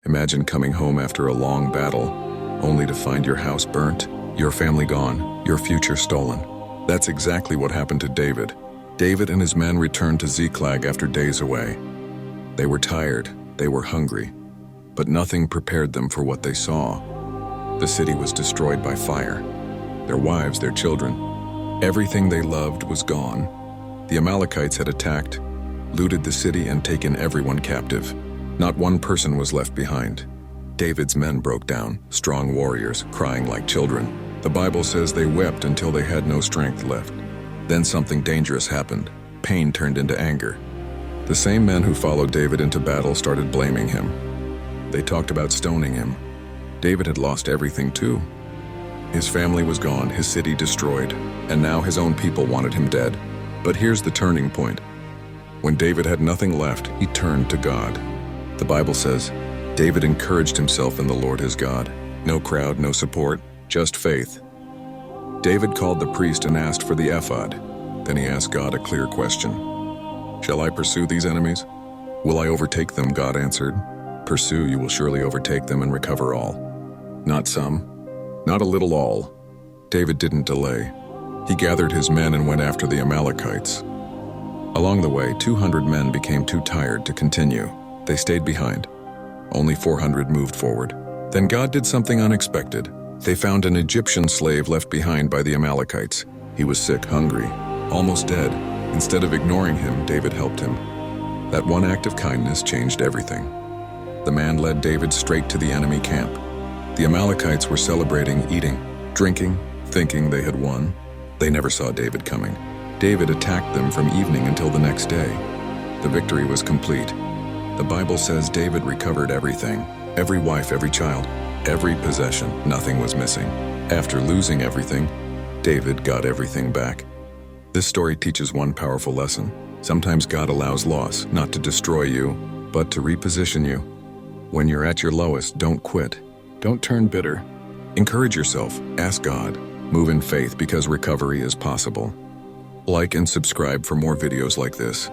Imagine coming home after a long battle, only to find your house burnt, your family gone, your future stolen. That's exactly what happened to David. David and his men returned to Ziklag after days away. They were tired, they were hungry, but nothing prepared them for what they saw. The city was destroyed by fire. Their wives, their children, everything they loved was gone. The Amalekites had attacked, looted the city, and taken everyone captive. Not one person was left behind. David's men broke down, strong warriors, crying like children. The Bible says they wept until they had no strength left. Then something dangerous happened. Pain turned into anger. The same men who followed David into battle started blaming him. They talked about stoning him. David had lost everything too. His family was gone, his city destroyed, and now his own people wanted him dead. But here's the turning point. When David had nothing left, he turned to God. The Bible says, David encouraged himself in the Lord his God. No crowd, no support, just faith. David called the priest and asked for the ephod. Then he asked God a clear question. Shall I pursue these enemies? Will I overtake them? God answered. Pursue, you will surely overtake them and recover all. Not some, not a little, all. David didn't delay. He gathered his men and went after the Amalekites. Along the way, 200 men became too tired to continue. They stayed behind. Only 400 moved forward. Then God did something unexpected. They found an Egyptian slave left behind by the Amalekites. He was sick, hungry, almost dead. Instead of ignoring him, David helped him. That one act of kindness changed everything. The man led David straight to the enemy camp. The Amalekites were celebrating, eating, drinking, thinking they had won. They never saw David coming. David attacked them from evening until the next day. The victory was complete. The Bible says David recovered everything. Every wife, every child, every possession, nothing was missing. After losing everything, David got everything back. This story teaches one powerful lesson. Sometimes God allows loss, not to destroy you, but to reposition you. When you're at your lowest, don't quit. Don't turn bitter. Encourage yourself. Ask God. Move in faith because recovery is possible. Like and subscribe for more videos like this.